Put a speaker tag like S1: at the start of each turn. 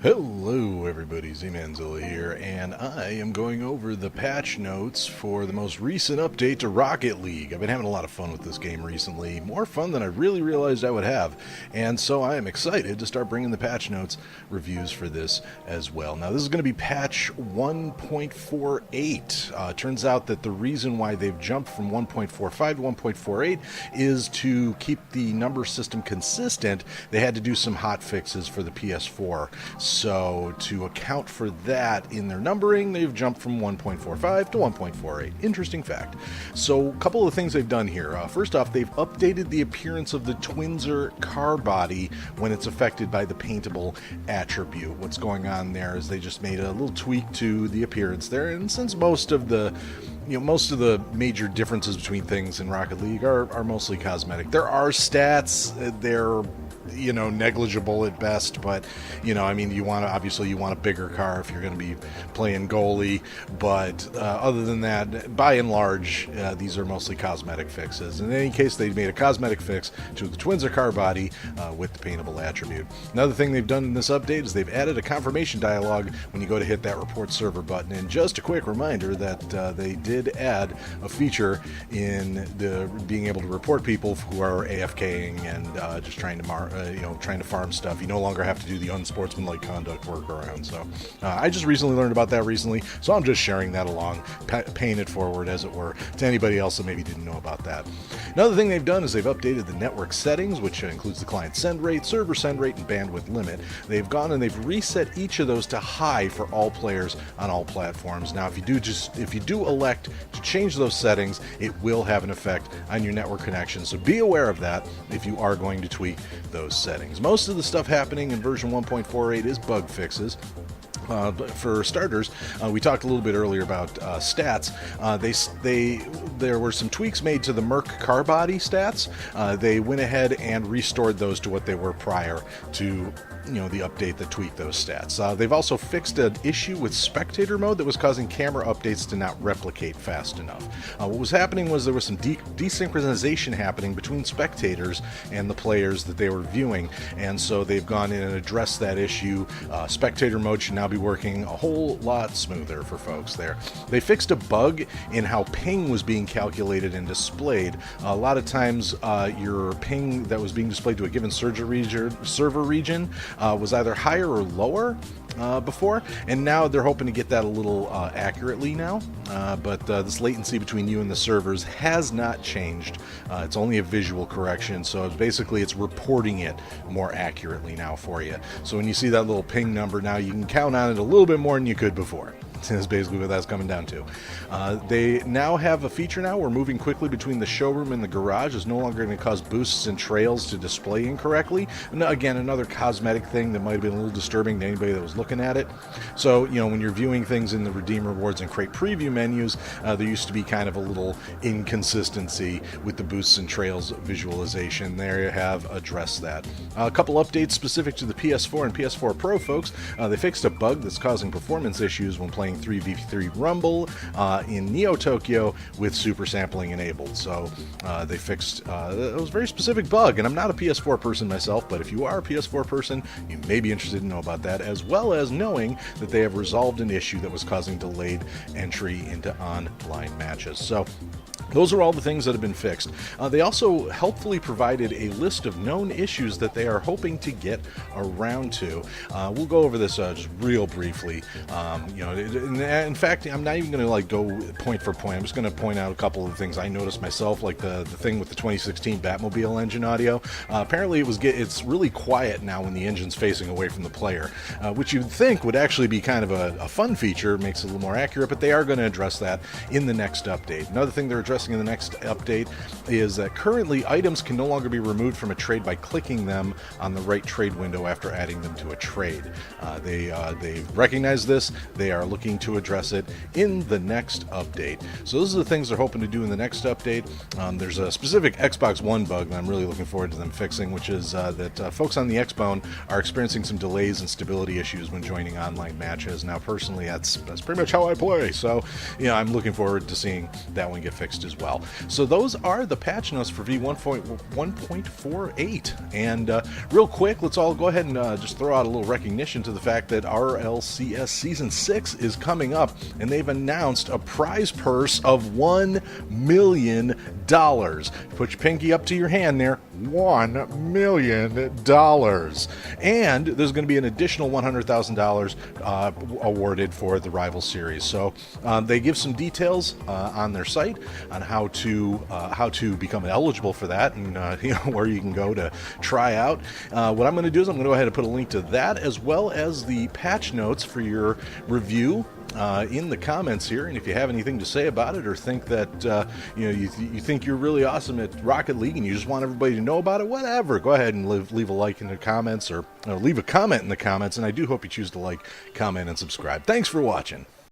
S1: Hello everybody, Z-Manzilla here, and I am going over the patch notes for the most recent update to Rocket League. I've been having a lot of fun with this game recently, more fun than I really realized I would have, and so I am excited to start bringing the patch notes reviews for this as well. Now this is going to be patch 1.48. Turns out that the reason why they've jumped from 1.45 to 1.48 is to keep the number system consistent. They had to do some hot fixes for the PS4. So to account for that in their numbering, they've jumped from 1.45 to 1.48. Interesting fact. So a couple of things they've done here. First off, they've updated the appearance of the Twinzer car body when it's affected by the paintable attribute. What's going on there is they just made a little tweak to the appearance there, and since most of the major differences between things in Rocket League are mostly cosmetic. There are stats, they're negligible at best, but you want a bigger car if you're going to be playing goalie, but other than that, by and large, these are mostly cosmetic fixes. In any case, they've made a cosmetic fix to the Twinzer car body with the paintable attribute. Another thing they've done in this update is they've added a confirmation dialog when you go to hit that report server button, and just a quick reminder that they did add a feature in the being able to report people who are AFKing and just trying to farm stuff. You no longer have to do the unsportsmanlike conduct workaround. So I just recently learned about that so I'm just sharing that along, paying it forward, as it were, to anybody else that maybe didn't know about that. Another thing they've done is they've updated the network settings, which includes the client send rate, server send rate, and bandwidth limit. They've gone and they've reset each of those to high for all players on all platforms. Now, if you do elect to change those settings, it will have an effect on your network connection. So be aware of that if you are going to tweak those settings. Most of the stuff happening in version 1.48 is bug fixes. For starters, we talked a little bit earlier about stats. There were some tweaks made to the Merc car body stats. They went ahead and restored those to what they were prior to the update that tweaked those stats. They've also fixed an issue with Spectator Mode that was causing camera updates to not replicate fast enough. What was happening was there was some desynchronization happening between spectators and the players that they were viewing, and so they've gone in and addressed that issue. Spectator Mode should now be working a whole lot smoother for folks there. They fixed a bug in how ping was being calculated and displayed. A lot of times your ping that was being displayed to a given server region was either higher or lower before, and now they're hoping to get that a little accurately now, but this latency between you and the servers has not changed. It's only a visual correction, so it's reporting it more accurately now for you. So when you see that little ping number now, you can count on it a little bit more than you could before. Is basically what that's coming down to. They now have a feature where moving quickly between the showroom and the garage is no longer going to cause boosts and trails to display incorrectly. And again, another cosmetic thing that might have been a little disturbing to anybody that was looking at it. So, when you're viewing things in the Redeem Rewards and Create Preview menus, there used to be kind of a little inconsistency with the boosts and trails visualization. There you have addressed that. A couple updates specific to the PS4 and PS4 Pro folks. They fixed a bug that's causing performance issues when playing 3v3 Rumble in Neo Tokyo with super sampling enabled. So they fixed it was a very specific bug, and I'm not a PS4 person myself, but if you are a PS4 person, you may be interested to know about that, as well as knowing that they have resolved an issue that was causing delayed entry into online matches. So those are all the things that have been fixed. They also helpfully provided a list of known issues that they are hoping to get around to. We'll go over this just real briefly. In fact, I'm not even going to go point for point. I'm just going to point out a couple of the things I noticed myself, like the thing with the 2016 Batmobile engine audio. Apparently, it's really quiet now when the engine's facing away from the player, which you'd think would actually be kind of a fun feature, makes it a little more accurate, but they are going to address that in the next update. Another thing they're addressing in the next update is that currently items can no longer be removed from a trade by clicking them on the right trade window after adding them to a trade. They recognize this. They are looking to address it in the next update. So those are the things they're hoping to do in the next update. There's a specific Xbox One bug that I'm really looking forward to them fixing, which is that folks on the Xbone are experiencing some delays and stability issues when joining online matches. Now, personally, that's pretty much how I play. So, I'm looking forward to seeing that one get fixed as as well. So those are the patch notes for v1.48. And real quick, let's all go ahead and just throw out a little recognition to the fact that RLCS Season 6 is coming up, and they've announced a prize purse of $1 million. Put your pinky up to your hand there. $1 million. And there's going to be an additional $100,000 awarded for the Rival Series. So they give some details on their site on how to become eligible for that, and where you can go to try out. What I'm going to do is I'm going to go ahead and put a link to that, as well as the patch notes for your review in the comments here. And if you have anything to say about it, or think that you think you're really awesome at Rocket League and you just want everybody to know about it, whatever, go ahead and leave a like in the comments, or leave a comment in the comments. And I do hope you choose to like, comment, and subscribe. Thanks for watching.